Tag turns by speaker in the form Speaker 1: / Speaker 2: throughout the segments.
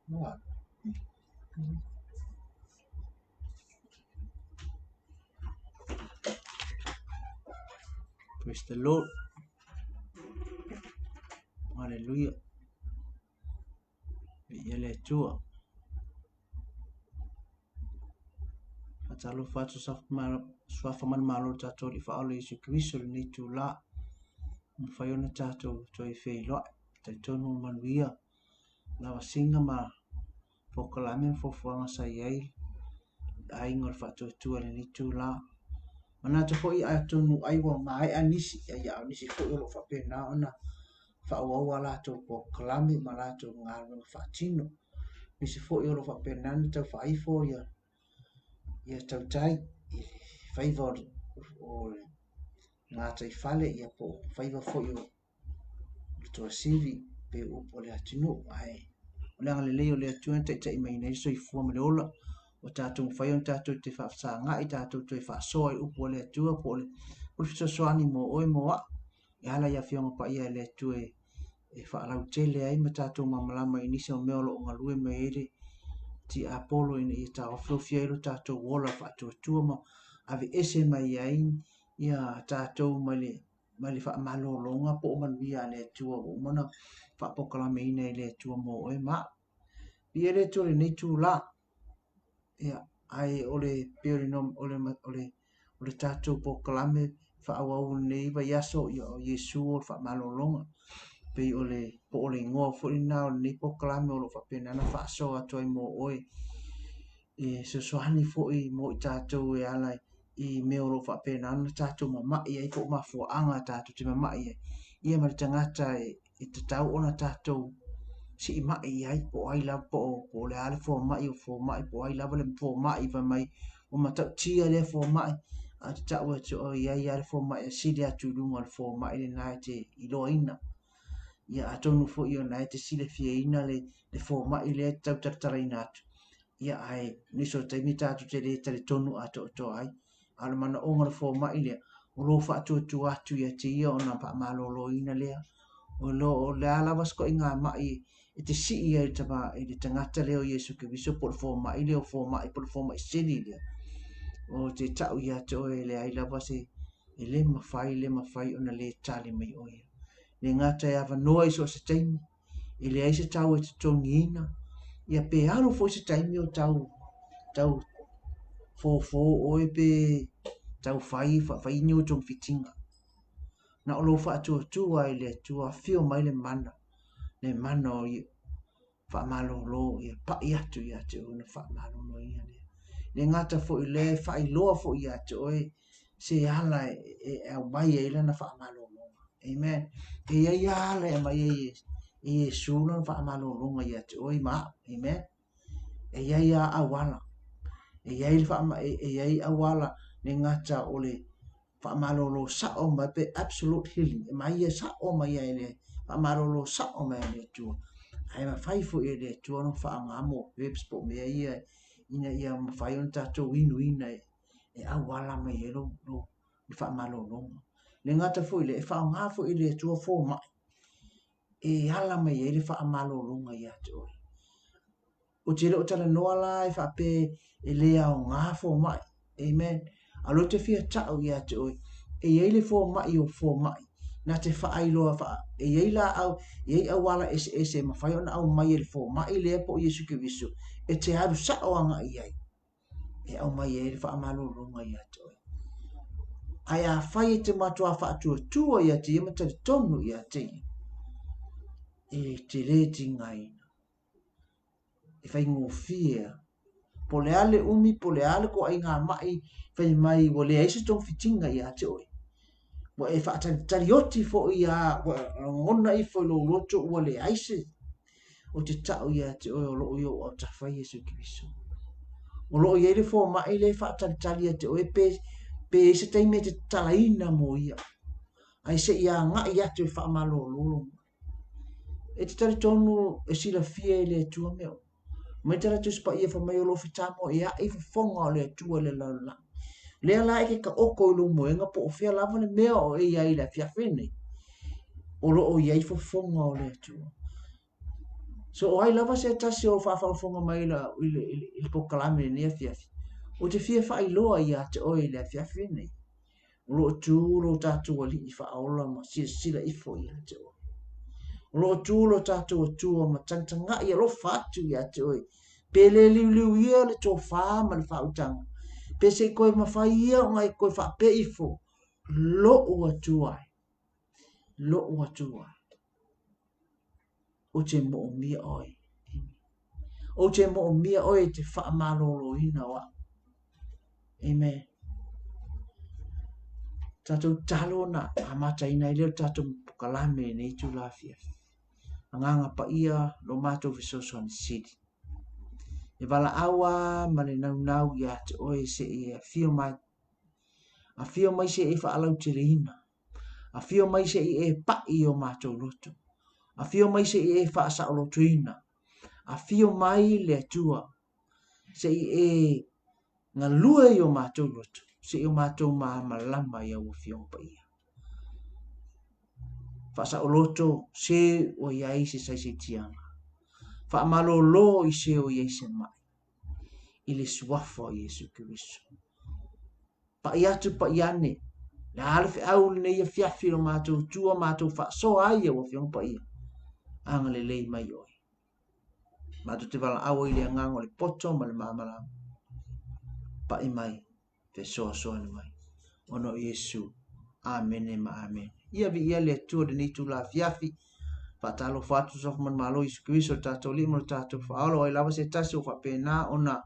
Speaker 1: What? Praise the Lord. Hallelujah. Yele tua. Fatalo fatu swafa man malo tato li faalo Yesu Kristo ni tu la. Mfayona tato toi fei lo. Taitono manuia. La wasinga ma pokalame fofuanga sa yei. Aingol fatu tua ni tu la. Mana te foi a tonu aiwa mai anisi ya anisi ko lo fa pena ona. Fa wa la to pokalame malato ngal fatino. Misi fo yo lo fa penani tau fa ifo ia tau tai faiva o ngā tai fale ia po faiva fo yo to sivi pe o le atinu ai o le ngale leo le atu tai tai mai nei so ifua me le ola o tātou whai on tātou te whaafsa ngā i tātou te whaasoa i upo le atua po le fisa soani mo oe mo a e hala ia whionga pa ia le atu e whaalau tele ai ma tātou mamalama i nisa o meolo o ngalue me ere ti Apollo ina i ta oflofia ilo tātou wola whaatua ma ave ese mai ai ia tātou mai le whaamalolonga po o manuia le atua o mana whaapokalame ina i le atua mo oe ma i ele atua le nei tū la ia ai ole peorinom ole tātou pokalame whaawau nei wa yaso i o Yesu o whaamalolonga pei ole po ole ngoa furi na o nei pokalame o lo whapenana whaasoa toi mo oe e so sohani foi mo i tātou e ala i meo lo whapenana tātou mamai ai po mafua anga tātou te mamai ai ia mara tangata e te tau ona tātou si i mai ai po ai la po le ale fo mai po ai la le fo mai va mai o mata tia le fo mai a te tau e o ia ia le fo mai si le atu lunga le fo mai le nai te i loina ia atonu fo i o nai te si le fie ina le fo mai le tau taratara ina atu ia ai niso te mita atu te le tale tonu ato to ai ala mana onga le fo mai le o lo fa atu atu ia te ia ona pa malolo ina lea o lo o le ala wasko i ngā mai e te si ia i tama i te tangata leo Yesu ke viso por fo mai leo fo mai por fo mai sini lea o te tau ia te oe le ai lava se e le mawhai ona le tali mai oe le ngata e awa noa iso se taimi e le aise tau e te tongi ina ia pe alo fo se taimi o tau fo oe pe tau whai ni o tong fitinga na o lo fa atua i le atua fio mai le mana o i whaamalolo ia pai atu ia te o na whaamalolo ia le ngata fo i le whai loa fo ia te oe se ala e au mai e ila na whaamalolo amen e ia ala e mai e sula na whaamalolo ia te oe ma amen e ia awala e ia awala le ngata o le whaamalolo sa o mai pe absolute healing e mai ia sa o mai e le whaamalolo sa o mai le tua ai ma fai fo e le tua no whaangamo webs po mea ia ina ia ma fai on tatou ina e awala mai e lo i whaamalolo le ngata fo i le e whaanga fo i le tua fo mai e ala mai e le whaamalolo ia te oi o te o tala noa la e whape e lea o ngā fo mai amen alo te fia tau ia te oi e iei le fo mai o fo mai na te whaailoa e iei la au iei awala ese ma whai ona au mai e le fo mai le po Yesu ke visu e te haru sa o anga iei e au mai e le whaamalolo ia te oi ai a whai e te matua whaatua ia te ima te tonu ia te e te reti ngai e whai ngō fia po le ale umi po le ale ko ai ngā mai whai mai wo le eise tong fitinga ia te oi wa e whaatari oti fo ia ngona i fo lo roto ua le aise o te tau ia te oi o lo io o ta whai Yesu Kristo o lo ia le fo mai le whaatari ia te oi pe se teime te talaina mo ia ai se ia ngā ia te whaamalo lolo e te tari tonu e sila fia le tua meo mai tara tu spa ia fa mai lo fitamo ia e fonga le tua le la le ala e ka oko lo moenga po fia lava le mea o ia ila fia fene o lo o ia i fonga o le tua So o ai lava se tasi o whaafonga mai la ili po kalame ni a fiafi. O te fia whai loa i a te oi le a fiafi nei. Lo tu lo tatu wali i whaola ma sila ifo i a te oi. Lo tu lo tatu o tua ma tantanga i a lo fatu i a te oi. Pele liu ia le tō whaa ma le whautanga. Pe se koe mawhai ia o ngai koe wha pe ifo. Lo ua tuai. Lo ua tuai. O te mo o mia oi. O te mo o mia oi te wha malolo ina wa. Amen. Tatou talo na amata ina i leo tatou kalame nei tu la fiafi. Anganga pa ia lo matou visoso ni sidi. E wala awa ma le nau ia te oe se e a fio mai. A fio mai se e wha alau te reina. A fio mai se e pa i o matou loto. A fio mai se e wha asa o loto ina. A fio mai le atua. Se e ngā lua i o matou loto. Se e o matou malama i au fio pa ia. Wha asa o loto se o iai se sai se tianga. Wha amalo lo i se o iai se mai. I le suafa o Yesu Kiriso. Pa i atu pa i ane. Le alfe au le ia fiafi lo mātou tua mātou wha so ai o fiong pa ia. Anga le lei mai oi. Mātou te wala au i le angango le poto ma le mamala. Pa i mai. Te soa soa ni mai. Ono Yesu. Amen e ma amen. Ia vi ia le tua de nitu la fiafi. Pa talo fatu sof man malo Yesu Kiriso tatou limo tatou whaolo ai lava se tasi o whapena ona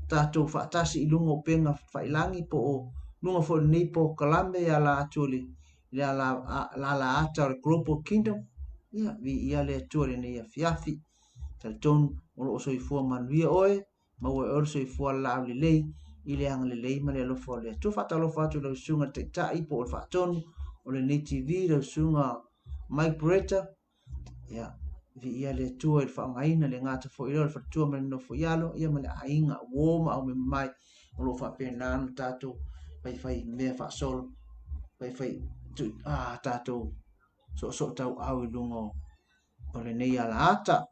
Speaker 1: tatou whaatasi i lunga o penga whailangi po o lunga fo nei po kalame ia la atuli ia la ata o global kingdom ia vi ia le atuli nei a fiafi talton o lo so i fua manuia oe ma o o so i fua la le lei i le ang le lei ma le lo fo le tu fatalo fatu lo sunga te tai po o faton o le nei TV lo sunga Mike Bretta ia vi ia le tua i whaangaina le ngata fo ilo le whatua me no fo ialo ia ma le ainga woma au me mai o lo whapena anu tātou whai mea whaasolo whai tātou so tau au i lungo o le nei ala ata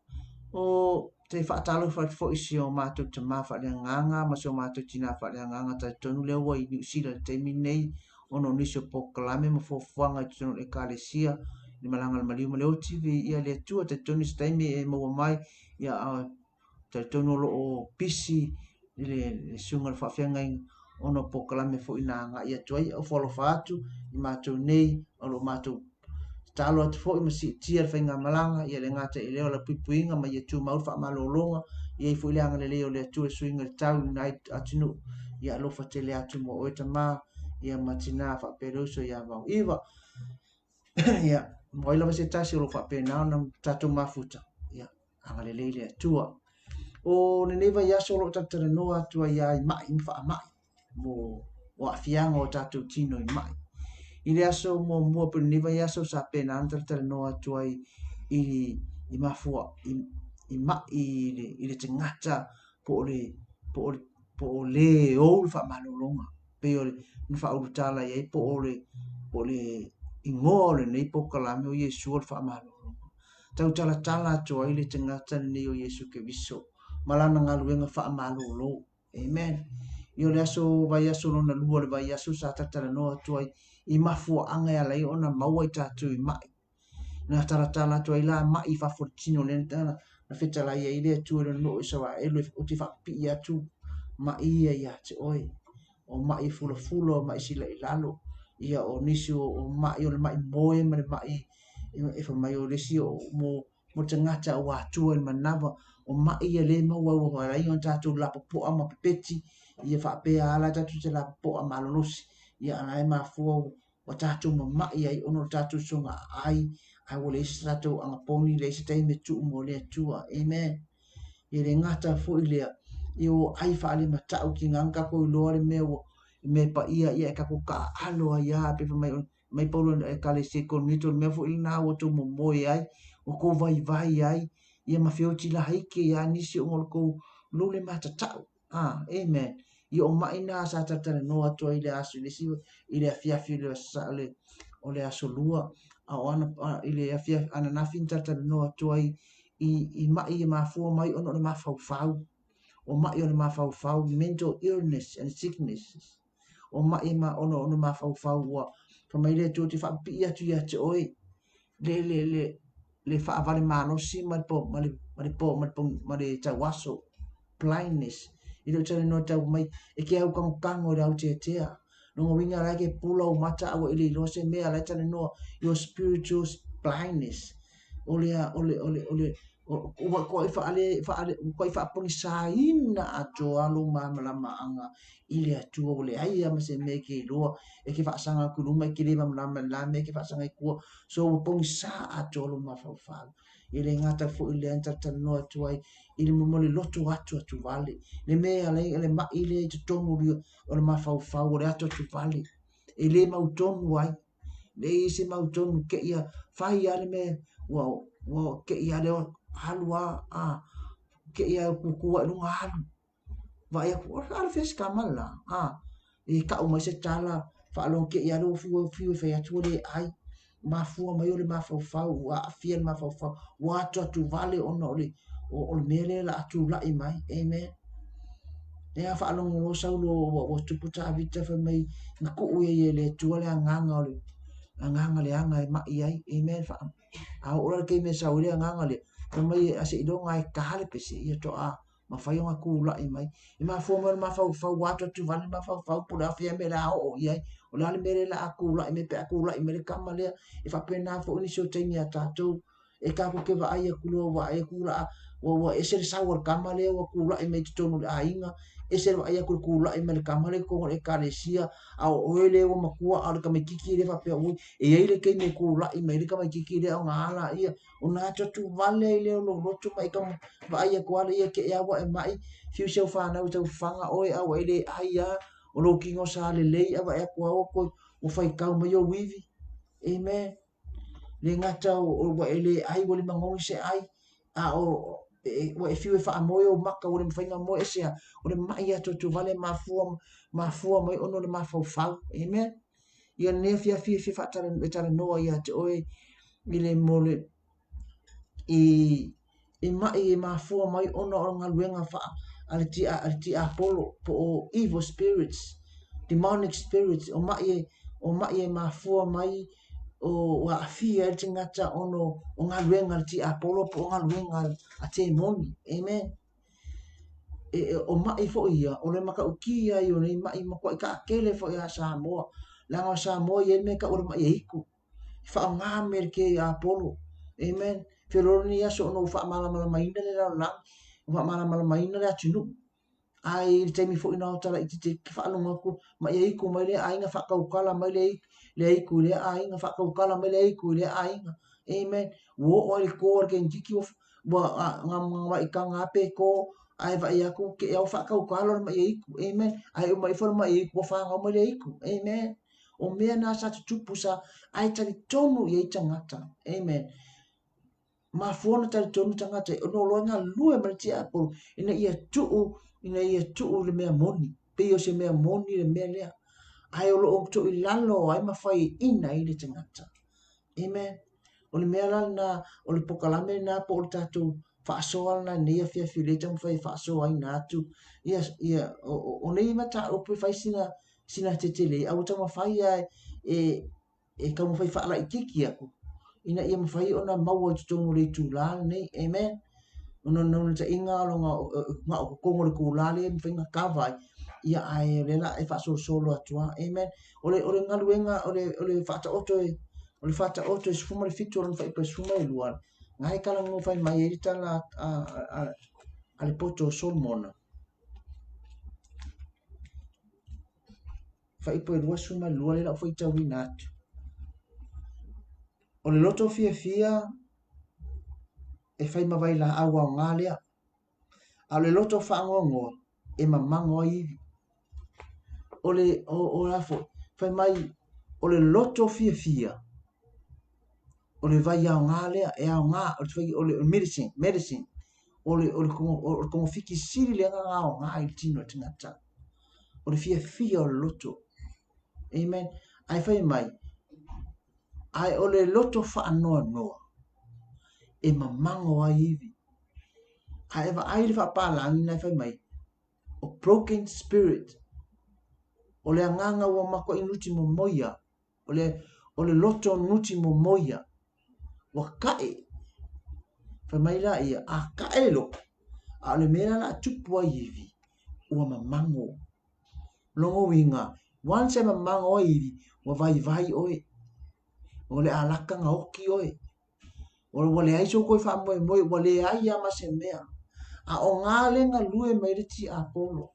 Speaker 1: o te whaatalo fo isi o mātou te maa wha lea nganga ma so mātou tina wha lea nganga tai tonu leo wa i New Zealand te mi nei ono nisio po kalame ma fo fuanga i tonu e kālesia ni malanga le maliu le OTV ia le tua te tonu staimi e maua mai ia te tonu lo o pisi le sunga le whawhianga ono po kalame fo ina nga ia tuai o folo fatu i mātou nei o lo mātou talo atu fo i masi tia whainga malanga ia le ngata i leo la pipuinga ma ia tu maur wha malolonga ia i fo i leanga le leo le tua suinga le tau nai atinu ia alofa te le atu mo oeta ma ia matina wha peruso ia mau iwa ia moi lava se tasi o lo whapena na tatou mafuta ia anga le leile atua o ne neva yaso lo tatara noa atua ia i mai mwha mai mo o afianga o tatou tino i mai i le aso mo mua pe neva yaso sa pena na tatara noa atua i mafua i mai i le tangata po o le o wha malolonga pe o le wha urutala iai po o le ingole nei po kalame o Yesu o whaamalo. Tau tala atua i le tangata nei o Yesu ke viso. Malana ngā luenga whaamalo. Amen. I o le aso vai aso lona lua le vai aso sa tatara no atua i mafua anga ia lei ona maua i tatu i mai. Nā taratala atua i la mai i whafurtino le tana na whetala ia i le atua le no i sawa elu o te whapi i atu mai ia te oi. O mai fula mai sila i lalo. Ia o nisi o mai o le mai moe ma le mai e fa mai o lesi o mo tangata o atua i manava o mai ia le maua o harai o tātou la po ama pepeti ia fa pe ala tātou te la po ama lolosi ia ana e mafua o tātou ma mai ai ono tātou songa ai o le isi tātou anga poni le isi teime tu mo le atua amen ia le ngata fo i lea i o ai fa ale matau ki nganga ko i loa le mea me pa ia e ka ko ka alo ia pe mai paulo e ka le se ko mito me fo ina o to mo moi ai o ko vai ai ia ma fio ti la haike ia nisi o ko lo le mata tau amen ia o mai na sa tata no ato ile aso ile si ile afia le sa le o le aso lua a ona ile afia ana na fin tata no ato ai i mai i mafua mai ono le mafau o mai o le mafau mental illness and sicknesses o mai ma ono mafau wa fa mai le tu ti fa pi atu ya te oi le fa vale malo si ma le tawaso blindness i lo tele no tau mai e ke au kango le au te no winga la ke pula o mata o ile lo se mea la tele no your spiritual blindness ole ko fa poni sa ina ato alo ma anga ile atu ole ai ama se me ke lo e ke fa sanga ku luma ke le ma me ke fa sanga ku so poni sa ato lo ma fa ile ngata fu ile anta tano atu ai ile mo le loto atu vale le me ale ele ma ile te tongu o le ma fa ole atu vale ile ma utonu ai le isi ma utonu ke ia fai ale me wa ke ia le halua ke ia ku lu halu va ia ku ala fes kamala e ka o mai se tala fa lo ke ia lo fu fe atu le ai mafua mai ole mafau wa fiel mafau wa tu vale ono o mele la tu la mai amen e fa lo lo sa lo o tu puta vita fa mai na ku ye le tu le nganga le anga mai ai amen fa a ora ke me sa uri nganga le mai ase do ngai kale pese ia to ma fai nga ku la mai e ma fo ma fa wa tu vale ma fa pura fia me la o ia o la me la ku la me pe ku la me ka ma le e fa pe na fo ni so te ni ata tu e ka ko ke va ai ku lo va ai ku la wa e se sa wa ka ma le wa ku la me tu no ainga e se va ai ku la me ka ma le ko e ka le sia a o ele o ma ku a ka me kiki le fa pe o e ele ke me ku la me ka me kiki le o ngala ia o na tu vale le lo tu mai ka va ai ku ala ia ke ia wa e mai fiu se fa na tu fanga o e a o ele ai ia o lo kingo sa le le a va e ku o ko o fai ka mo yo wivi amen le ngata o wa ele ai wo le mango se ai a o wa e fiu fa mo yo maka o le fainga mo e se o le mai atu tu vale mafua mai ono le mafau amen ia ne fia fa tara no ia te oi ile mole i mai e mafua mai ono o nga luenga fa ale ti apolo po o evil spirits demonic spirits o mai e mafua mai o wa fia te ngata ono o nga luenga ti apolo po nga luenga a te moni amen o mai fo ia o le maka ukia i o nei mai mako ka kele fo ia Samoa la nga Samoa ye me ka o mai iku fa nga merke apolo amen Feloni ya so no fa mala mai na le la fa mala mai na le tunu ai te mi fo ina tala i te fa lo ngako mai iku mai le ai nga fa ka ukala mai le iku le ai nga fa ka ukala mai le iku le ai amen wo o le ko ke ndiki of wa nga mai ka nga pe ko ai va ia ku ke au fa ka ukala mai iku amen ai o mai fo mai iku fa nga mai le iku amen o mea na sa tupusa ai tali tonu i tangata amen ma fona tali tonu tangata no lo nga lue ma ti apo ina ia tu le mea moni pe o se mea moni le mea lea ai o lo o to i lalo ai ma fai ina i le tangata amen o le mea na o le pokalame na po o tatu fa soal na nia fia file tang fai fa so ai na tu ia o nei mata o pe fai sina tetele au tama fai e ka mo fai fa la ikiki aku ina ia mo fai ona maua tu le tu la nei amen ono no ta inga lo nga o ko mo le ku la le mo nga ka vai ia ai le la e fa so lo atua amen ole ngaluenga ole fa ta oto ole fa ta oto e fuma le fitu on fai pe fuma e luar ngai kala mo fai mai e tala ale poto solmona fai po lua suma lua le la foi tau inat o le loto fia e fai ma vai la awa ngalea a le loto fa ngongo e mamango ai o la fo fai mai o le loto fia o le vai a ngalea e a nga o le medicine o le como fiki siri le nga o nga i tino tinata o le fia o le loto amen ai fai mai ai o le loto fa noa e mamango ai ivi. A eva ai le whapalangi nai whai mai. O broken spirit. O le anganga ua mako inuti mo moia. O le loto nuti mo moia. Wa kae. Whai mai la ia. A kae lo. A le mea la tupu ai ivi. Ua mamango. Longo winga. Once e mamango ai ivi. Wa vai oe. O le alaka nga oki oe. O wale aiso koe wha moe moe. Wale ai ama se mea. A o ngā lenga lue mai le ti Apollo.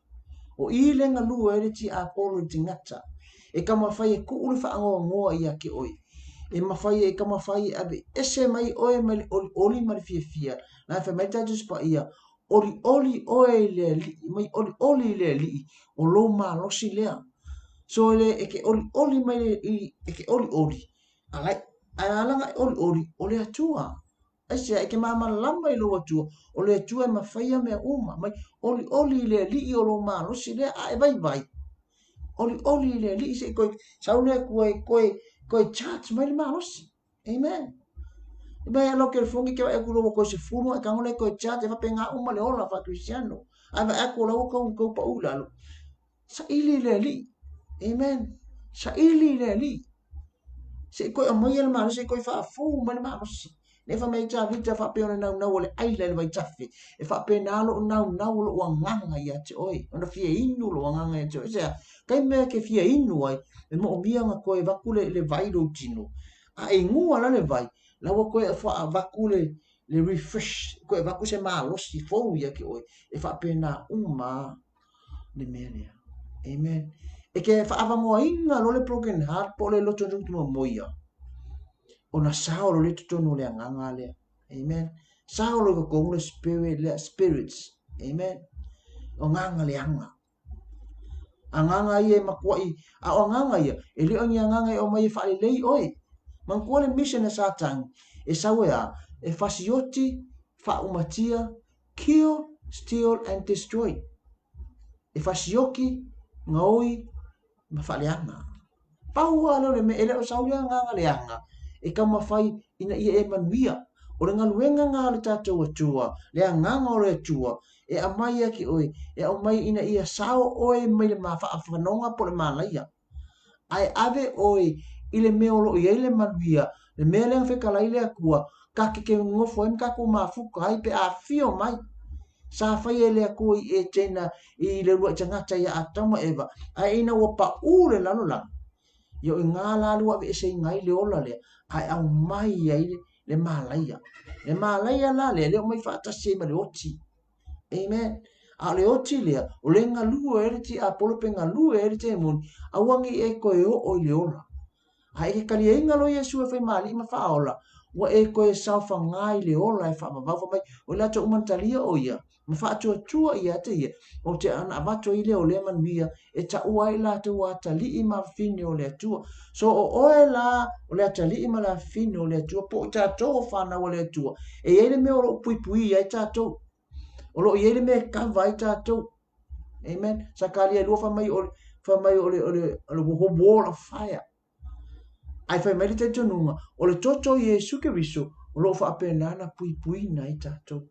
Speaker 1: O I lenga lue le ti Apollo ti ngata. E ka mawhai e kuule wha angoa ngoa ia ke oi. E mawhai e ka mawhai abe ese mai oe mai oli mai fia fia. Nā wha mai tatu spa ia. Oli oe le li. Mai oli le li. O lo ma losi lea. So le e ke oli mai le e ke oli. Alai. Ai alanga oli. O le atua. Asia e ke mama lamba I lo atua. O le atua e mawhaia mea uma. Mai oli le li o lo ma losi lea. A e vai. Oli le li se koe. Saune koe charge mai le ma losi. Amen. Iba lo ke fongi ke e kulo ko se fumo e kangole ko charge e fa penga uma le ola fa Cristiano. Ava e ko lo ko pa ula. Sa ili le li. Amen. Sa ili le li. Se koe o mai le ma losi koe fa fu mai le ma losi. Ne fa mai ta vita fa pe ona na ole ai le vai tafi. E fa pe na lo na lo wanganga ia te oi. Ona fie inu lo wanganga ia te oi. Se kai me ke fie inu ai. E mo mia nga koe vakule le vai ro tino. A e ngua la le vai. La wa koe fa vakule le refresh. Koe vaku se ma losi fo ia ke oi. E fa pe na uma le mea. Amen. E ke fa avangoa inga lo le broken heart po le loto mo moia. Ona sao lo le tono le anganga le. Amen. Sao lo ko le spirit le spirits. Amen. O nganga le anga. Anganga ia makwai. A o nganga ia. E le o nganga o mai fa le lei oi. Man ko le mission e Satan. E sawe e fasioti fa umatia kill, steal and destroy. E fasioki ngoi ma fa le anga. Paua lo le me ele o saulia nganga le anga. E ka mawhai ina ia e manuia. O le ngaluenga ngā le tātou atua. Le anganga o le atua. E amai aki oi. E o mai ina ia sao oi mai le mawhaafwanonga po le malaia. Ai ave oi i le mea olo i eile manuia. Le mea lenga whekalai le akua. Ka ke ngofo em ka ko mafuka hai pe a fio mai. Sa whai e le akua I e tena I le rua tangata ia atama eva. Ai ina wapa ure lalo lang. Yo ngā lalu ave ese ngai le ola le. Ai au mai ai le malaia. Le malaia la le o mai whaatase ma le oti. Amen. A le oti lea, o le ngalua ere ti Apollo pe ngalua ere te muni, a wangi e koe o le ola. A e kali e ngalo Yesu e whai mali ma whaola, wa e koe saufa ngai le ola e wha mawawha mai, o le ato umantalia o ia, ma wha atua tua ia te ia, o te ana avato I le o le manuia, e ta ua I la te ua tali I ma fine o le atua. So o oe la, o le atali I ma la fine o le atua, po ta to whana o le atua. E ele me o lo pui pui ai ta to. O lo ele me ka vai ta to. Amen. Sakali e lua fa mai o le wall of fire. Ai fai mai te tonunga. O le toto Yesu ke riso, o lo fa apenana pui pui na i ta to.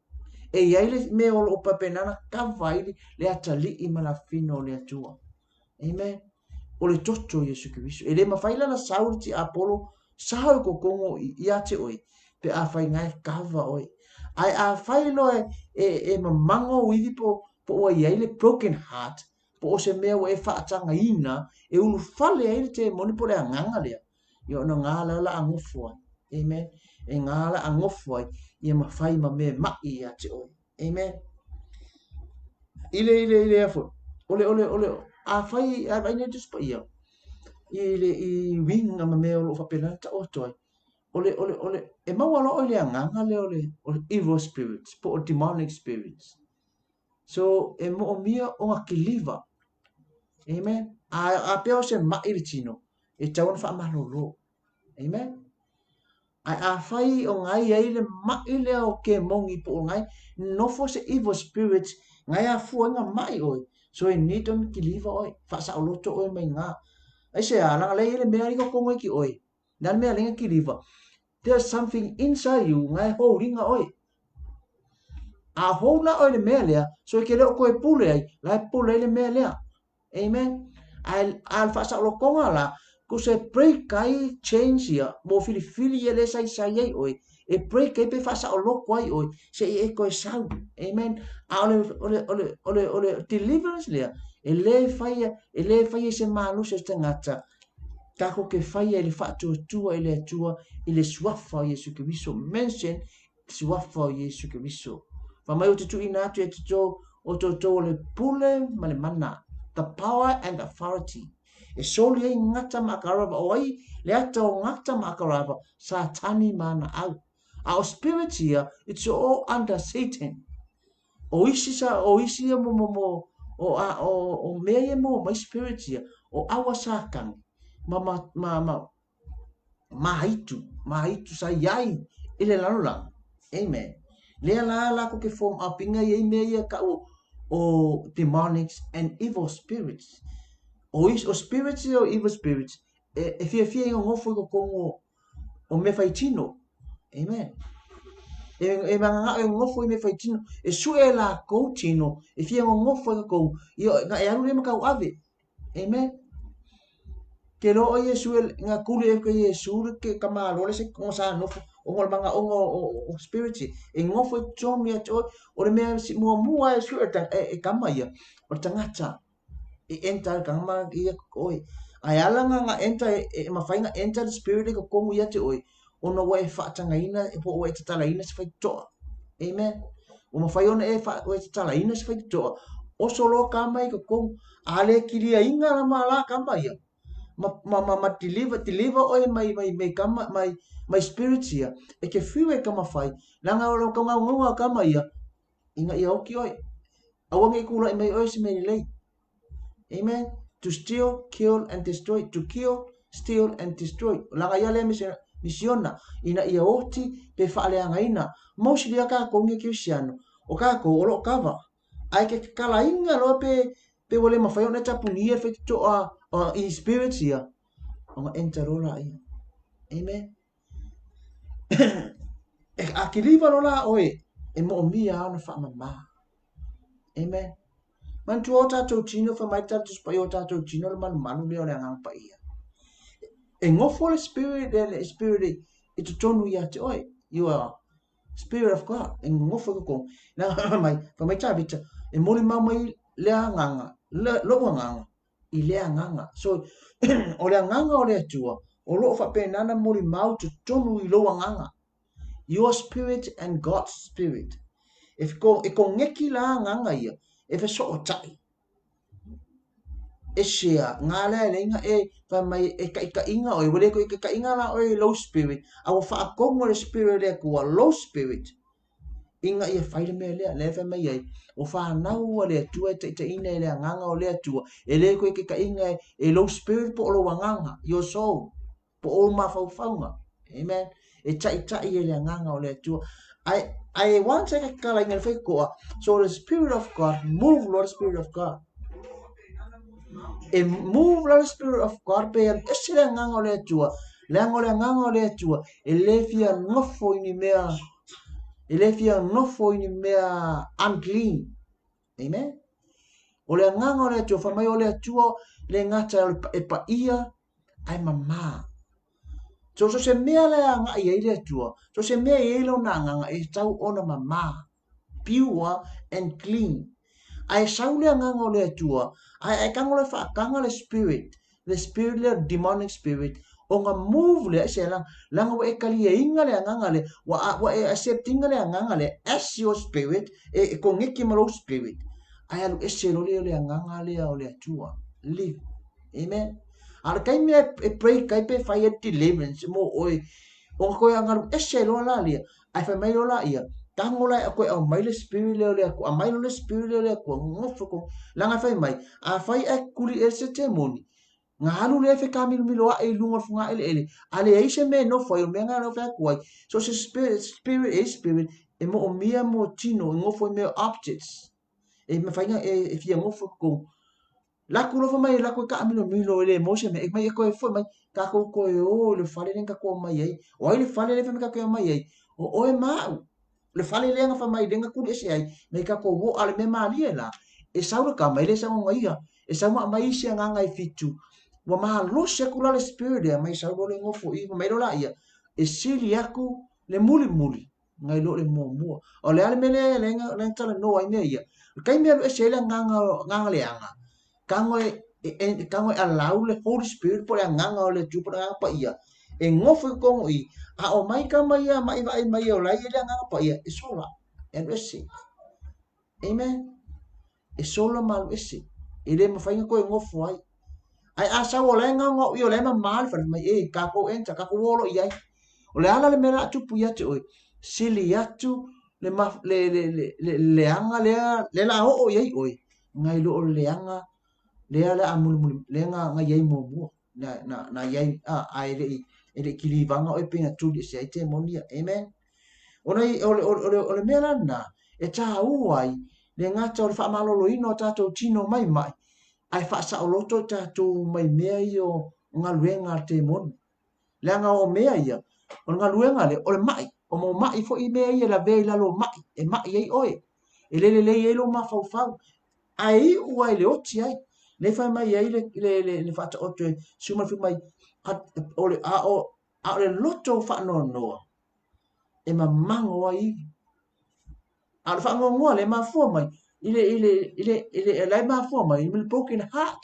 Speaker 1: E iai le me o lo papenana ka vai le atali I ma la fine o le atua. Amen. O le toto Yesu ke riso. E le mawhaila na sauri ti Apollo, sao ko kongo I ate oi, pe a fai ngai kava oi. Ai a fai loe e mamango withi po o iai le broken heart, po o se mea o e whaatanga ina, e ulu fale ai le te moni po le anganga lea. Yo no ngala la angofu ai. Amen. E ngala angofu ai, I mawhai ma me mai ate oi. Amen. Ile afo. Ole. A fai a ne just pa ia. I winga ma me o whapena ta oto ai. Ole. E mawalo o le anganga le ole evil spirits, po o demonic spirits. So e mo o mia o nga kiliva. Amen. A peo se mai le tino. E tauan wha malolo. Amen. A fai o ngai ai le mai le o ke mongi po o ngai. Nofo se evil spirits. Ngai a fuanga mai oi. So e niton kiliva oi. Wha sa o loto oi mai ngā. Ai se a langa lei le mea ringa kongo ki oi. Nan mea linga kiliva. there's something inside you ngai holding oi. A hola oi le mea so ke leo koe pule ai, lai pule le mea lea. Amen. Al fasa lo konga la, ko se break kai change ya, mo fili ye le sai ye oi. E break kai pe fasa o lo kwai oi, se e koe sau. Amen. A ole deliverance lea, e le fai se malu se tangata. Kako ke fai e le fatu tua e le atua, e le suafa o Yesu Kiriso. Mention suafa o Yesu Kiriso. Fa mai o te tu ina atu e te tō o tō le pule ma le mana. The power and authority. E soli e ngata makarava o ai, le ata o ngata makarava sa tani mana au. Our spirit here, it's all under Satan. O isi o mea mo, my spirit here, o awa sa kang. Mahaitu sa yai ile lalulang. Amen. Lea la ko ke form apinga ye me ka o demonics and evil spirits. O spirits o evil spirits. E fia ngofo ko kongo o me faitino. Amen. E manga ngofo me faitino. E suela ko tino. E fia ngofo ko yo nga e alu le maka ave. Amen. Ke lo o Yesu nga kuli e ke Yesu ke kama lo le se ko sa no o ngol manga o spirit e ngofo tomi ato o le me si mo mua e su e kama ia o tangata e enta kama ia oi ai ala nga enta e mafainga enta the spirit ko kongu ia te oi ono wa e fa tanga ina e po e tala ina se fai to amen o mafai ona e fa o e tala ina se fai to o solo kama i ko kongu ale kilia inga na mala kama ia ma deliver oi mai kama mai spirit ia e ke fiwe kama fai langa o kama ngonga kama ia inga ia oki oi awange kula mai oi se mai lei amen to steal kill and destroy to kill steal and destroy langa ia le misiona ina ia oti pe faale anga ina mosi dia ka ko nge kristiano o ka ko o kava ai ke kala inga lo pe wole mafai ona tapunia fe to in spirit ia o enterola ia amen e akiliva lola oe e mo mia ona fa mama amen man tu ota to chino fa mai tatu spaiota to chino man manu le ona ngang pa ia e ngofo le spirit e to tonu ia te oe you are spirit of God e ngofo ko na mai fa mai tabita e moli mamai le nganga lo nganga i le nganga so o le nganga o le atua o lo fa pe nana moli mau to tonu i lo nganga your spirit and God's spirit if ko e ko ngeki la nganga ia e fe so tai e shea ngala le inga e fa mai e ka inga o wele ko ka inga la o low spirit a fa ko mo le spirit le ko low spirit inga ia faile me le fa mai ai o fa na o le tua te ina le nganga o le tua e le ko ka inga e low spirit po lo nganga your soul po o ma fa fa amen e tai e le nganga o le tua I want to kala inga fa ko so the spirit of God move Lord spirit of God e move Lord spirit of God pe e se le nganga o le tua le nganga o le tua e le fia ngofo ni mea ele fia nofo ini mea unclean amen o le nganga o le tua fa mai o le tua le ngata e pa ia ai mama so se mea le anga ia ile tua so se mea ia lo na nganga e tau ona mama pure and clean ai sau le nganga o le tua ai kanga le fa kanga le spirit le demonic spirit o nga move le se langa wa e kali e inga le nganga le wa e accepting le nganga le as your spirit e ko ngiki malo spirit ai alu e se le nganga le o le tua live amen al kai me e pray kai pe fire deliverance mo oi o ko anga e se lo la le ai fa mai lo la ia tangola ko o mai le spirit le ko mai le spirit le ko ngofo ko langa fa mai a fai e kuli e se temoni nga halu le fe kamil milo a e lunga funga ele ale e se me no foi o me nga no fa ko so se spirit e mo o mia mo tino ngo foi me objects e me fainga e fia ngo fo ko la ku lo fa mai la ku ka milo le emotion me mai ko foi mai ka ko o le fale le ka ko mai ai o le fale le fa ka ko mai ai o e ma le fale le nga fa mai le nga ku ese ai mai ka ko wo ale me mali la e saura ka mai le sa ngo ia e sa ma mai sia nga ngai fitu wa ma lo se ku la le spirit ya mai sa lo le ngo fo i mai lo la ia e sili aku le muli ngai lo le mo o le ale me le nga le tala no ai me ia kai me e se le nga le anga kango allow le Holy Spirit por nganga o le tupu nga pa ia e ngofu kongo i a o mai ka mai ia mai o lai le nganga pa ia e sola e resi amen e sola mal esi e le mo fainga ko e ngofu ai asa o le nganga o le ma mal fa mai e ka ko enta ka ko wolo ia o le ala le mera tupu ia te oi sili atu le anga le la o ia oi ngai lo le anga le ala amul le nga yai mo na yai ai ele kilivanga o penga tuli se ai te monia amen ona ole mela na e ta uai le nga tau fa malolo ino tato tino mai ai fa sa o loto tato mai mea io nga luenga te mon le nga o mea ia o nga luenga le ole mai o mo mai fo i mea ia la vei la lo mai e mai ai oe e le lo ma fau ai uai le oti ai le fa mai ai le fa ta oto suma fi mai ole a le loto fa no e ma mango ai a fa ngo le ma fo mai ile le ma fo mai il broken heart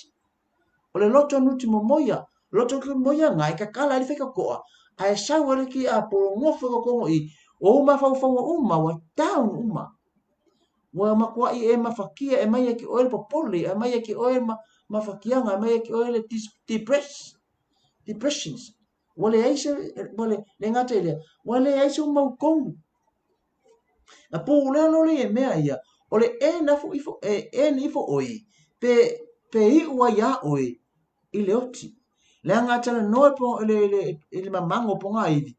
Speaker 1: ole loto nuti mo moia loto ki moia ngai ka kala le feka ko ai sa wale ki a po ngo fo ko i o ma fa uma wa down uma wa ma kwa i e ma fakia e mai ki oil popoli e mai ki oil ma fakia nga mai ki oil depressions wale aise wale le ngate le wale aise un mau kong a po le no le me ia ole e na fu ifo e ni fo oi pe i wa ya oi i le oti le ngata no po le mamango po ngai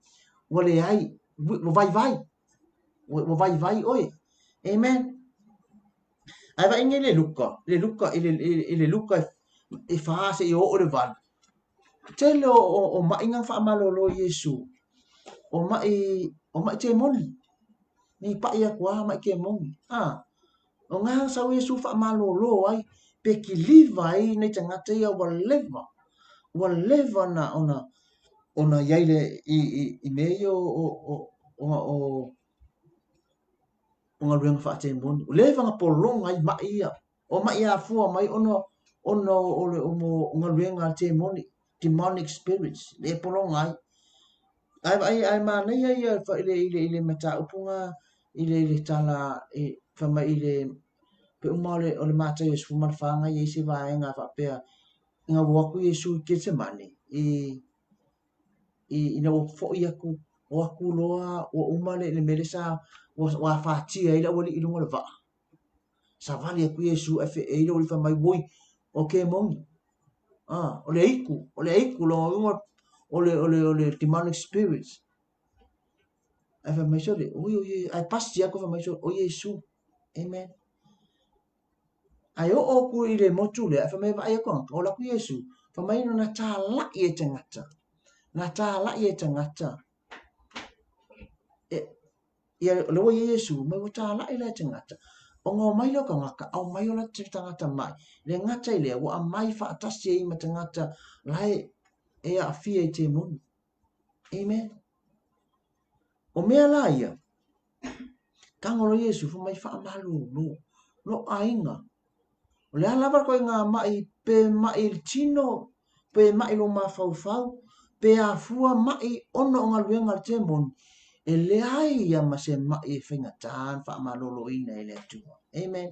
Speaker 1: wale ai vai oi amen ai va inge le luka le luka e fa se yo o le van tele o ma inga fa malolo yesu o ma te moni ni pa ia kwa ma ke moni o nga sa yesu fa malolo ai pe ki liva ai ne tanga te ia wa leva na ona yaile i meio o nga ruang fa te mon o le vanga polong ai ma ia o ma ia fu mai ono o mo nga ruang te mon demonic spirits le polong ai ma nei ia fa ile mata upunga ile tala e fa mai ile pe umale o le mata yesu ma fa nga yesi va nga fa pe nga wa ku yesu ke se mani i na fo ia ku o aku loa o umale le melesa wa fati ai la wali ilunga le va sa vale ku yesu fe e lo fa mai boy o ke mon o le iku lo o le demonic spirits ai fa mai so le o ai pas ya ko fa mai so o yesu amen ai o ku ile motu le fa mai va ya ko o la ku yesu fa mai no na ta la ye tangata na ta la ye tangata ia lo yesu mai o ta la ile tangata o ngo mai lo ka ngaka au mai o la tangata mai le ngata ile o a mai fa atasi e ma tangata lai e a fie te mon amen o mea la ia ka ngolo yesu fu mai fa malu no ainga o le ala ko nga mai pe mai tino pe mai lo ma fau pe a fua mai ono nga luenga te mon e le ai ia ma se mai finga tan fa malolo ina ele tu amen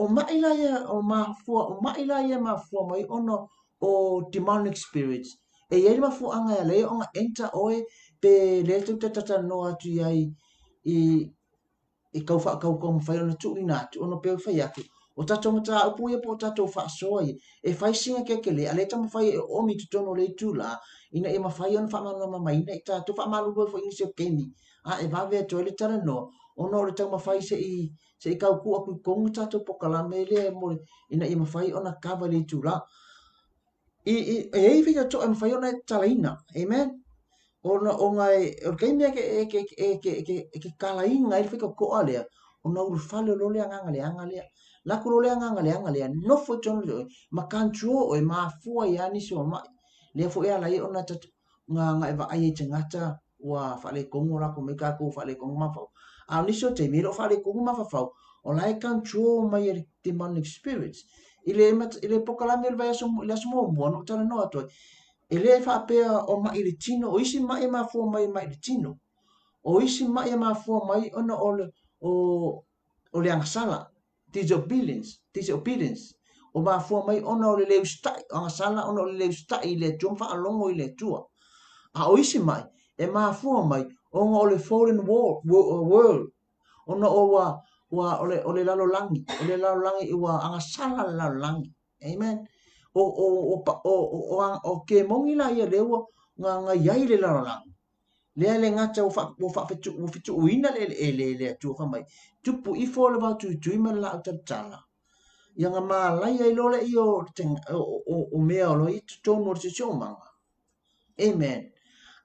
Speaker 1: o mai la ia o ma fua o mai la ia ma fua mai ono o demonic spirits e ia ma fua anga le onga enter oe pe le tu tata no atu ai i kau fa kau kom fa ona tu ina tu ono pe fa yaki o tato mata upu ia po tato fa soi e fai singa ke le ale tama fai o mi tu tono le tu la ina e ma fai on fa ma mai ina tato fa malu bo fo inse kemi e va ve to le tara no ona o le tau mawhai se i kau ku aku i kongu tātou pokala me le mo ina i mawhai ona kawa le tūra. E ei whika tō e mawhai ona e talaina, amen? Ona o ngai, o kei mea ke kala inga i whika koa lea, ona uru whale o lole anga lea. Laku lole anga lea, nofo tonu leo, ma kantuo o e mafua i ani so mai. Lea fo ea lai ona tatu, nga eva ai e tangata, wa whale kongo lako me kako whale kongo mawhau. A niso te miro whale kongo mawhau, o lai kantuo mai e demonic spirits. Ile pokalame vai aso ile aso mo no tana no ato. Ele fa pea o mai le tino o isi mai mafua mai le tino. O isi mai mafua mai ona o le angasala. Disobedience. O mafua mai ona o le leu stai, angasala ona o le leu stai le jomfa alongo i le tua. A o isi mai e mafua mai o le fallen world. Ona o wa ole lalo langi i wa angasala lalo langi. Amen. O ke mongi la ia lewa nga yai le lalo langi. Le ngata o fa fitu uina le tu fa mai. Tupu I fo le ba tu ima la tala. Ia nga malai ai lole I o mea o lo I tonu o se manga. Amen.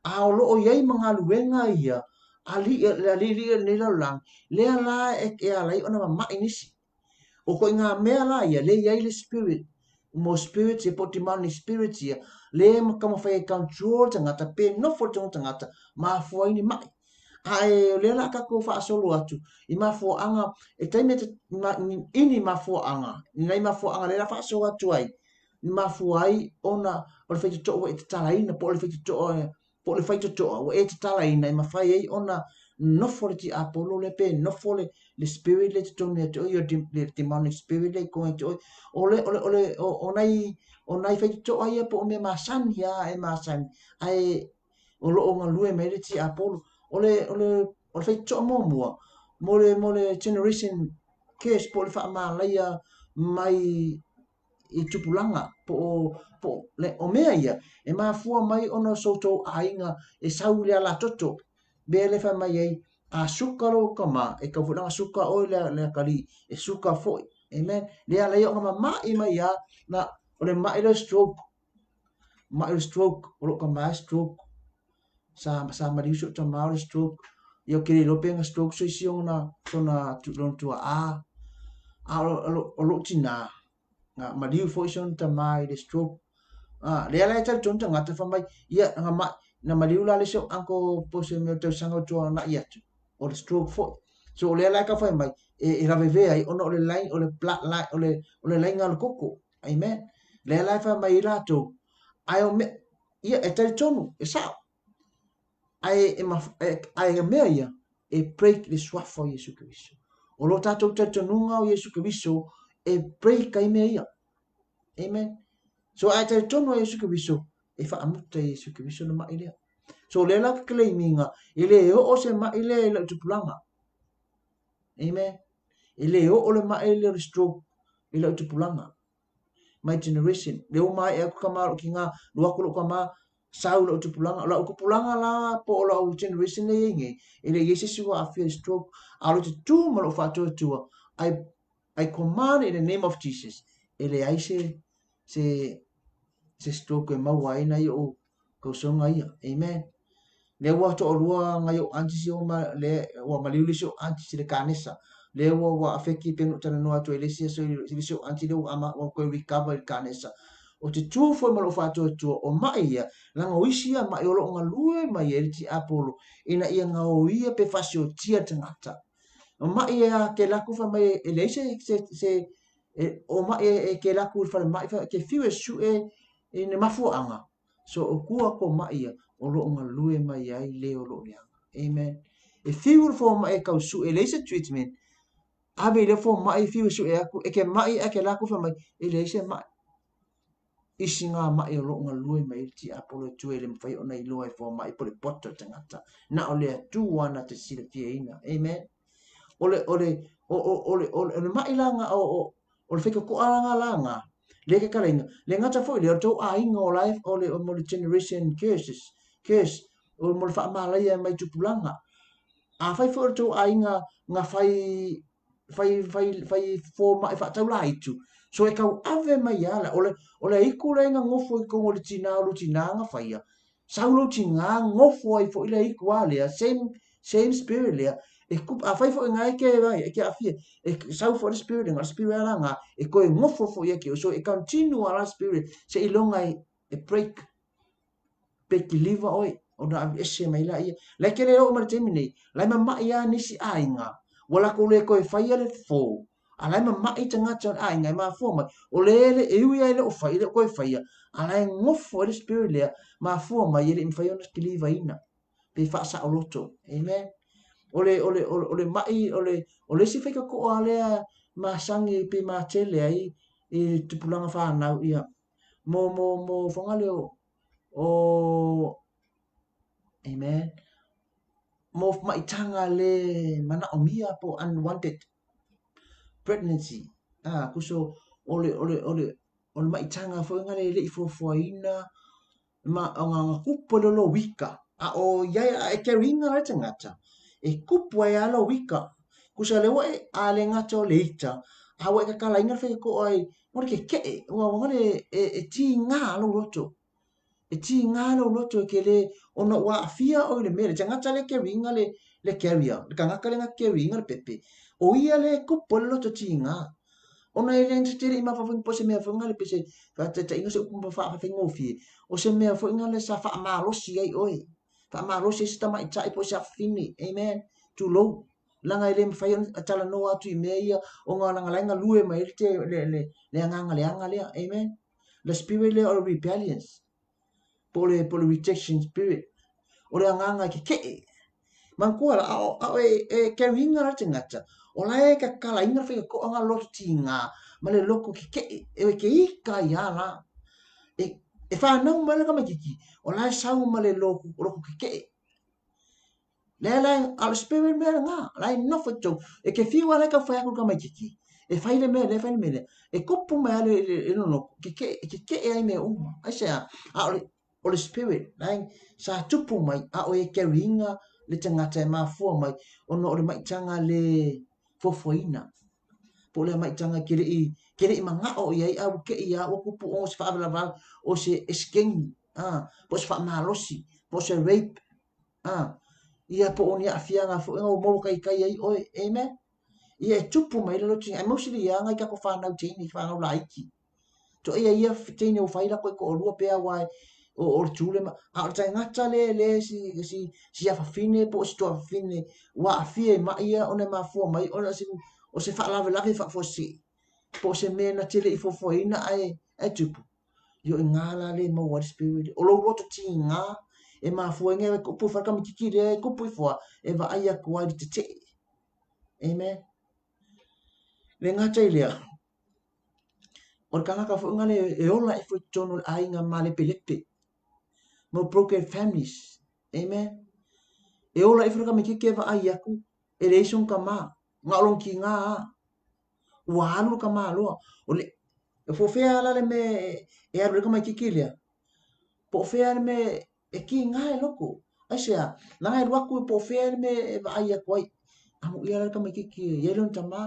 Speaker 1: A o lo o yai mga luenga ia ali le lalo langi. Le ala e ala I ona ma inisi. O ko nga mea la ia le yai le spirit. Mo spirit e potimani spirit ia. Le makama fai control tangata pe no fo tangata ma fo ini mai. Ai le la ka ko fa solo atu. I ma fo anga e taime ini ma fo anga. Nei ma fo anga le la fa so atu ai. Ni ma fo ai ona o le fai to o e tala ina po le fai to po le fai to o e tala ina ma fai ai ona no fo le ti apolo le pe no fo le spirit le to me to yo le demonic spirit le ko to o nai fai to ai po me masan ya e masan ai o lo nga lue me le ti apolo o fai to mo le generation case po le fa ma la ya mai I tupulanga po le o mea ia e mafua mai ono soto ainga e saulia la toto be le fa mai ai a sukaro kama e ka funa suka o le kali e suka foi amen le ala yo ngama mai mai ya na o le mai le stroke o lo kama stroke sa mari so to ma le stroke yo ke lo penga stroke so si ona tona tu a lo tina nga mari fo ison ta mai le stroke le ala ta tonta ngata fa mai ia nga ma na mari ula le so anko pose me te sanga to na ia o le stroke fo so le ala ka fa mai e la veve ai ono le line o le black line o le line al koko amen le ala fa mai la to ai o me ia e te tonu e sa ai me ia e break le swafo Yesu Kristo o lo tatou te tonunga o Yesu Kristo e break ai me ia amen so ai te tono Yesu Kristo e fa amuta Yesu Kristo na mai lea so le la claiminga ile o se mai le le tupulanga amen ile o le mai le stroke ile tupulanga my generation le o mai e ko kama ki nga lo ko kama sau lo tupulanga la ko pulanga la po la o generation le nge ile Yesu wa afia stroke alo tu mo lo fa tu I command in the name of Jesus ile ai se stroke mau ai na yo ko songa ia amen le wa to lua nga yo anti si o ma le wa maliuli so anti si le kanesa le wa afeki pe no tana no ato ele si so anti le ama wa ko recover kanesa o te tu fo ma lo fa to o mai ia la ngo isia ma yo lo nga lue mai e ti apolo ina ia nga o ia pe fasio tia tangata o mai ia ke la ku fa mai ele se o mai ke la ku fa mai ke fiu su ne mafu anga so o kua ko mai ia o lo nga lue mai ai le o lo ia amen e fiu fo mai ka su ele se treatment ave le fo mai fiu su e ke mai ke la ku fa mai ele se mai isinga mai o lo nga lue mai ti apolo tu ele fai ona i loai fo mai po le poto tangata na o le tu wana te sile ina amen ole mai langa o le fika ko alanga langa le ke kalenga le ngata foi le to a inga o life o le generation curse o mo fa mala ia mai tupulanga a fai fo to ai nga fai fo mai fa tau lai tu so e kau ave mai ala ole iku le nga ngofo i ko le tina nga fai ya saulo tinga ngofo ai fo ile iku ale same spirit le e ku a fai fo nga ke vai ke afia e sau fo the spirit ala nga e ko ngofo fo ye ke so e continue ala spirit se ilonga e break liver oi o na ese mai la ia la ke le o ma temini la ma ia ni si ainga wala ko le ko e fai le fo ala ma i tanga cha ainga ma fo ma o le e ui ai le o fai le ko e fai ala ngofo le spirit le ma fo ma ye le fai ona ki liver ina pe fa sa o loto amen ole mai ole si fai ko ale ma sangi pe ma tele ai e tupulanga fa na ia mo fonga le o amen mo maitanga le mana o mia po unwanted pregnancy kuso ole maitanga fo ngale le fo ina ma nga kupo lo wika o ya e ke ringa ra tangata e kupo ya lo wika kusa le wa ale ngata o le ita hawa ka kala inga fe ko ai mo ke wa ngale e ti nga lo roto e ti ngalo loto ke le ona wa fia o le mele tanga tale ke ringa le carrier le kanga kale nga ke ringa le pepe o ia le ko polo to ti nga ona ile nte le ma fa fo se me fa nga le pese fa te inga se ko fa fa ngo fi o se me fo nga le sa fa ma lo si ai oi fa ma lo si sta mai tai po sa fini amen tu lo langa ile me fa yon atala no atu i meia o nga nga lue mai te le anga le amen the spirit le of rebellions pole rejection spirit ole anganga ke mangkua la e ke ringa ra tengata ola e ka kala inga fe ko anga lo tinga male loko ke ke ika ya la e fa na male ka makiki ola sa male loko ke le al spirit me nga la no foto e ke fi wala ka fa ka makiki e fa ile me e kopu me ale no ke ai me asa o le spirit nai sa tupu mai o e ke ringa le tangata e mafua mai ono o le maitanga le fofoina po le maitanga ke le manga o ia au ke ia o kupu o se fa o se esking po se fa malosi po se rape ia po oni afia nga fo o mo kai ai o amen ia tupu mai le lotinga e mostly ia ngai ka ko fa na tini fa na laiki to ia tini o faila ko lua pe wai o tule ma a ta ngata le si a fine po si to fine wa fie ma ia ona ma fo mai ona si o se fa lave fa fo si po se me na tele i fo ina ai tupu yo ngala le mo what spirit o lo roto tinga e ma fo nge ko pu fa kam kiki le ko pu fo e va ia ko ai te amen le ngata ile o kanga ka fo ngale e ola e fo tono ai nga male pelepe mo broken families amen e ola ifra ka miki ke va ai aku e reison ka ma ngalong ki nga wa alu ka ma lo o le e fo fe ala le me e alu ka miki ki le po fe ala me e ki nga e loko asia na ngai waku po fe ala me e va ai aku ai amu ia ka miki ki ye lon tama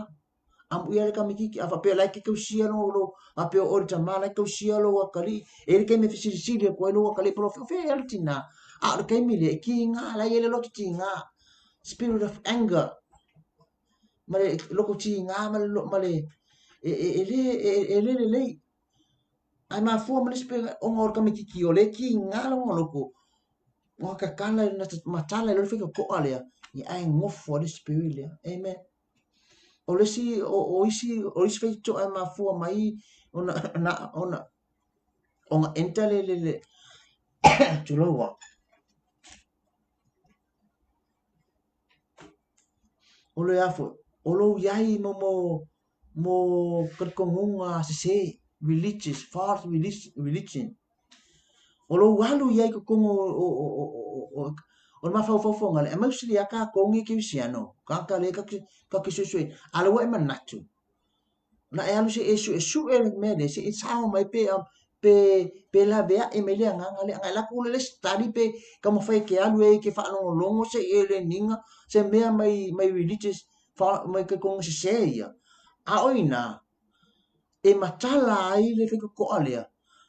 Speaker 1: amu ia ka miki ki afa pe la ki ku sia lo a pe o tama la ku sia lo akali e ke me fisili ko lo akali pro fe ala tina a ke mi le ki nga la ye lo ti nga spirit of anger male loko ti nga male le ai ma fu male spirit o ngor ka mi ki o le ki nga lo loko mo ka kala na matala lo fe ko ale i ai ngofo le spirit le amen o le si o isi fe to ai ma fu mai ona entale le tu lo wa o le afo o lo yai mo kerkongunga se religious false religion o lo walu yai ko kongo o ma fa fo ngale e mostly aka kongi ki siano ka le ka ki sui ala wa manatu na e alu se e su e me de se e sao mai pe pe la bea e mele nganga le ngai la ku le study pe ka mo fai ke alu e ke fa longo se ele ninga se mea mai religious fa mai ke kong se ia a oina e matala ai le fe ko alea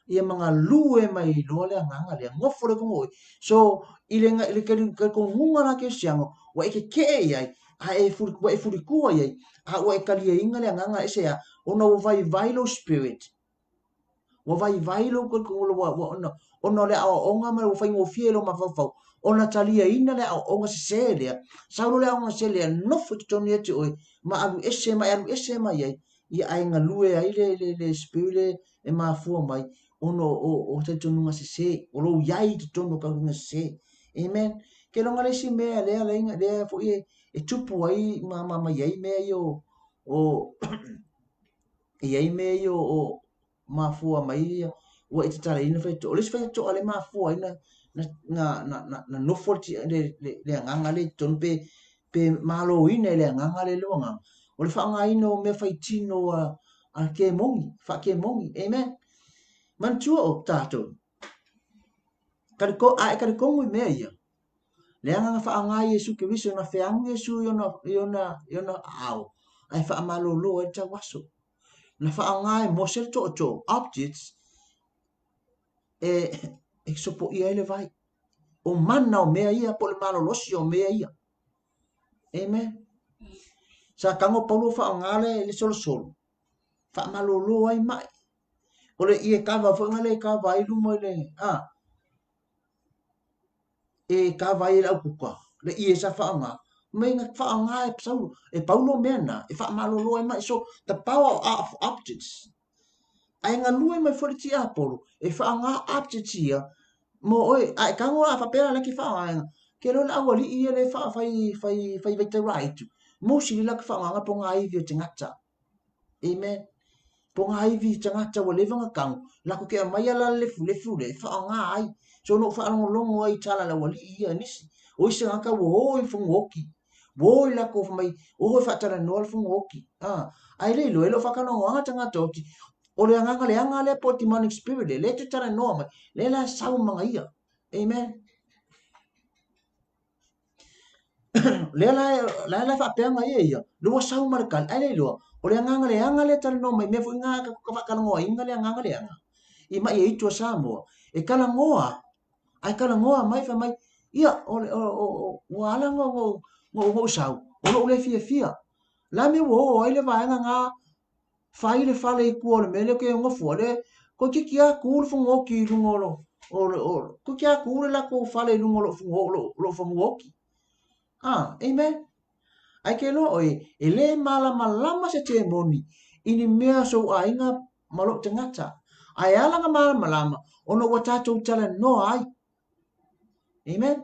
Speaker 1: ia manga lue mai lo le nganga le ngofo le ko so ile nga ile ke ko ngunga na ke siango wa ke ai a e furi ku ai a wa e kalia inga le nganga ese ya ona vai vai lo spirit wa vai lo ko lo wa ona le a onga ma fai ngo fielo ma fa ona talia ina le a onga se selia sa lo le onga selia no fu toni eti oi ma alu ese ma ye ia ai nga lue ai le spirit e ma fu mai ono o te tonu nga se o lo yai te tonu ka nga se amen ke lo ngale si me le inga le fu e tupu ai ma yai me yo o yai me yo o mafua mai wa ita tala ina fa to les fa to ale mafua ina na no forti le nganga le ton pe malo ina le nganga le lo nga o le fa nga ina o me fa tino a ke mongi fa ke mongi amen man tu o tato ka ko mo me ia le nga fa nga yesu ke viso na fe ang yesu yo na au ai fa malo lo e ta waso na fa nga mo se to objects e sopo ia ele vai o mana o mea ia po le malo losi o mea ia amen sa kango paulo fa ngale le sol fa malo lo ai mai o le ia kava fa ngale kava i lumo le e kava i la kuka le ia sa fa nga me nga fa nga e paulo mena e fa malo lo ai mai so the power of objects ai nga lue mai for ti apolo e fa nga objects ia mo oi ai kango a fa pera le ki fa nga ke lo la wali ia le fa fai te right mo si la fa nga po nga i vi te ngata amen po nga i vi te ngata wale vanga kang la ko ke mai ala le fu le fa nga ai so no fa ngo longo ai tala la wali ia nisi o se nga ka wo fu ngoki wo la ko mai o fa tala no fu ngoki ai le lo fa ka no nga tanga toki o le anga le po demonic spirit le te tala no mai le la sa manga ia amen la fa penga ia lo sa markal ai lo o le anga le tala no mai me fu nga ka ka no inga le anga i mai e to sa mo e kala ngoa ai kala ngoa mai fa mai ia o ala ngo sau o lo le fia la me wo ai le va nga fai le fale i ku le mele ke ngo fo le ko ki kia ku fu ngo ki lu ngolo o ko kia ku le la ko fale lu ngolo fu lo fu ngo ki amen ai ke lo oi e le malama se te moni ini mea so ainga malo te ngata ai ala nga malama ono wata to tala no ai amen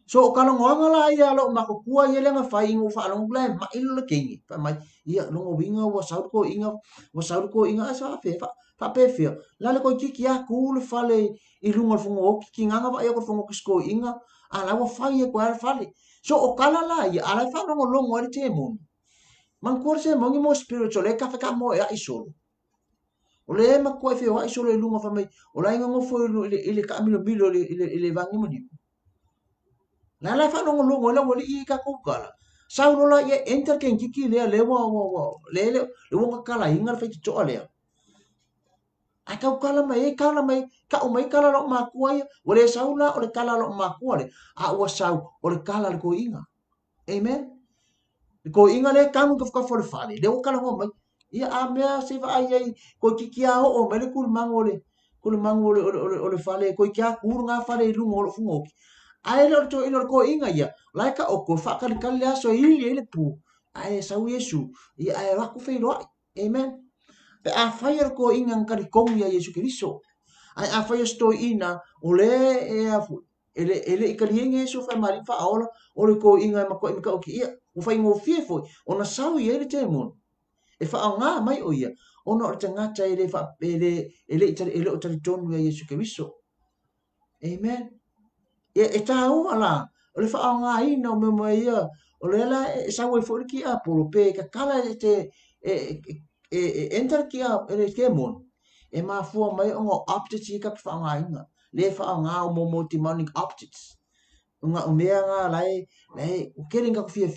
Speaker 1: so o kala ngoanga la ia lo mako kua ia lenga fai ngo fa long blai ma ilo le kingi fa mai ia lo winga wa saud ko inga sa fa pe fe la le ko ki ya ku le fale i lunga fu ngo ki nganga va ia ko fu ngo ko inga ala wa fai e ko fale so o kala la ia ala fa lo ngo le te mo man ko se mo ngi mo spiritual e ka fa ka mo ya isolo o le ma ko fe wa isolo e lunga fa mai o la inga ngo fo ile ka milo ile vangi mo ni la fa no lo la wali i ka ko kala sa no la ye enter ken kiki le wa le wo ka la inga fa to le a ka kala mai ka o mai kala lo ma ku ai o le sa la o le kala lo ma ku le a o sa o le kala le ko inga amen ko inga le ka mo ka fo le fale le o kala ho mai ia a me se va ai ko kiki a o mai le kul mangole o le fale ko kia kurunga fale lu ngolo fu ngoki ai lo to ino ko inga ia lai ka o ko fa ka le so ili ele pu ai sa yesu ia ai ra ku fe lo amen pe a fire ko inga ka ko ia yesu kristo ai a fire sto ina o le e a fu ele i ka lienga yesu fa mari fa ola o le ko inga ma ko o ki ia o fa ingo fie fo ona sa ia le te mon e fa nga mai o ia ona o te ngata ele fa ele o tali tonu ia yesu kristo amen e ta ala o le fa nga ina me mo ia o le la sa wo fo ki a po pe ka kala te enter ki a le ke mon e mafua mai o updates i ka whaangainga. Le whaanga o mo demonic updates. Nga umea nga lai o keringa ko fia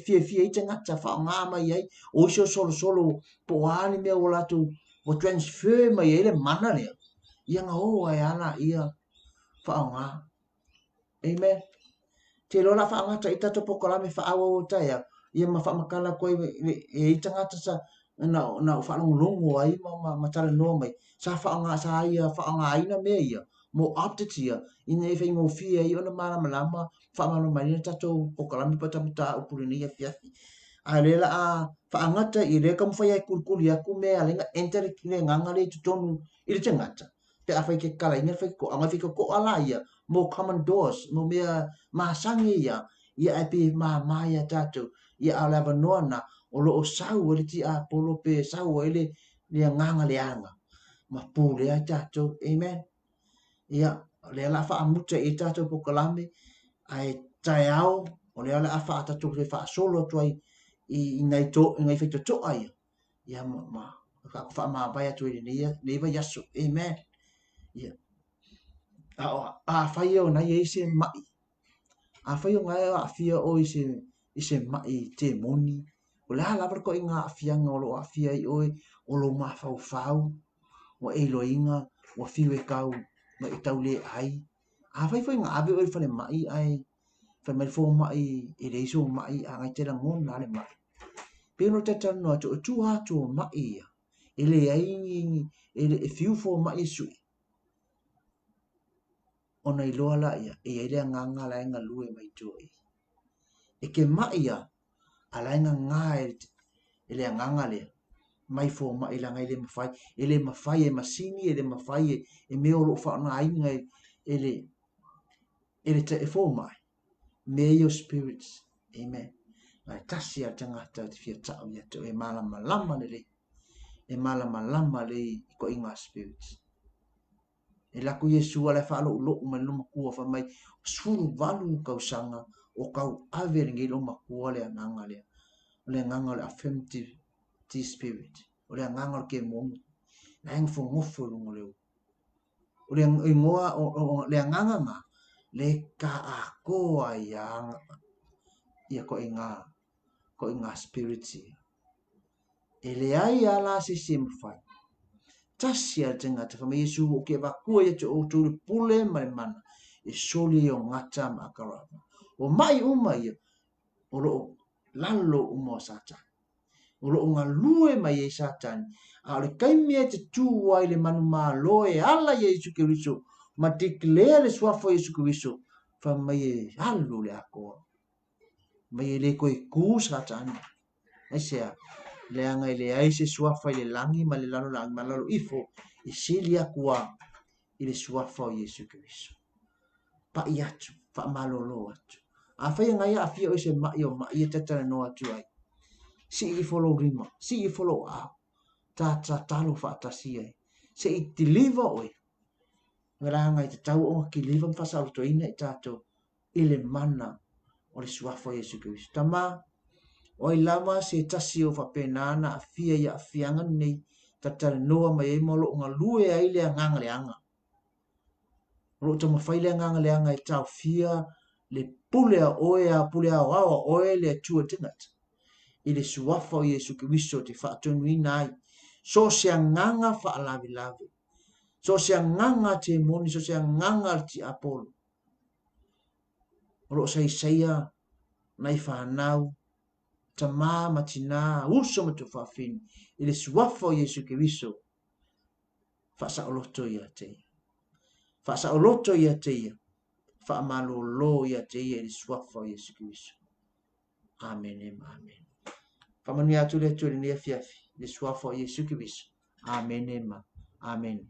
Speaker 1: i te ngata whaanga mai ai o iso solo po ani mea o latu o transfer mai ele mana lea. Ia nga o ai ana ia whaanga. Amen. Te lola whaanga ta ita to pokalame whaawa o taia. Ia ma whaamakala koe e ita ngata sa na whaangongongo ai ma tala noa mai. Sa whaanga sa ia whaanga aina mea ia. Mo update ia. Ina e whaingo fia i ona mara malama whaamano mai na tato pokalame patamata upuri ni ia fiafi. A lela a whaangata i reka mwhai ai kurikuri aku mea lenga entere kine ngangale tutonu i te ngata. Pe a whai ke kala inga whai ko anga whika ko ala ia. Mo common doors, mo mea masangi ia. Ia e pe maia tato. Ia a lava noa na o loo sau ele ti a polo pe sau ele lia nganga leanga. Ma pule a tato. Amen. Ia le la wha amuta i tato pokalame ai tai au o le ala a wha tato le wha solo tuai i ngai whaito to ai. Ia ka wha maa bai atu ele ni iwa yasu. Amen. Ia a whai o nai e se mai. A whai o ngai a fia o i se mai te moni. O le hala ko inga a fianga o lo a fia i oe o lo ma fau. O e lo inga o fiwe kau ma i tau le ai. A whai ngā abe o i whale mai ai. Whai mai fo mai e reiso mai a ngai te rangon na le mai. Pero te tano atu o tu hatu o mai ia. E le ai e fiu fo mai sui. Ona i loa la ia, e ere nganga la inga lue mai tui. E ke mai ia, a la inga ngā e le nganga lea. Mai fo mai la ngai le mawhai e masini, e le mawhai e meo lo whaona inga ele te e fo mai. May your spirits, amen. Ngai tasi a tangata te fia tau ia te e malama lama le. E malama lama le ko inga spirits. E laku Yesu ala whaalo ulo umanu makua wha mai suru valu kau sanga o kau ave ringi lo makua le anganga le. O le anganga le affirmative spirit. O le anganga le ke mongi. Na inga fo ngofo lungo leo. O le ingoa o le anganga nga le ka a koa ia ko inga spirits. E le ai ala si simfai. Tasia tenga te whama Yesu o ke wakua ia te o tūre pule mai mana e soli o ngata makarama. O mai uma ia o loo lalo umo satan. O loo ngā lue mai e satan. A le kaimea te tūwai le manu maa loe ala Yesu Kiriso ma declare le swafo Yesu Kiriso whama e halu le akoa. Mai e le koe kū satan. Esea. Le anga le aise suafa le langi ma le lalo langi ma lalo ifo i sili akua i le suafa o Yesu Kiriso. Pa i atu, pa malolo atu. A whai ngai a fia o se mai o mai e tatana no atu ai. Si i follow rima, si i follow au. Ta talo wha atasi ai. Se i deliver oi. Ngara ngai te tau o ki liva mwhasa auto ina i tato i le mana o le suafa o Yesu Kiriso. Tama o i lama se tasi o whapenana a fia ia a fianga nei tatara noa mai e molo o ngā lue ai lea nganga leanga. Ro ta mawhai lea nganga leanga e tau fia le pulea oe a pulea wawa oe lea tua tingat. I le suafa o Yesu Kiriso te whaatonu ina ai. So sea nganga whaalavi lavi. So sea nganga te moni, so sea nganga ti apolo. Ro sa isaia nai whanau tama matina uso matu whawhini i le suafa o Yesu Kiriso whasa oloto ia te. Whasa oloto ia te ia. Whaamalo lo ia te ia i le suafa o Yesu Kiriso. Amen, amen. Whamanu atu le tu le nia fiafi le suafa o Yesu Kiriso. Amen, amen.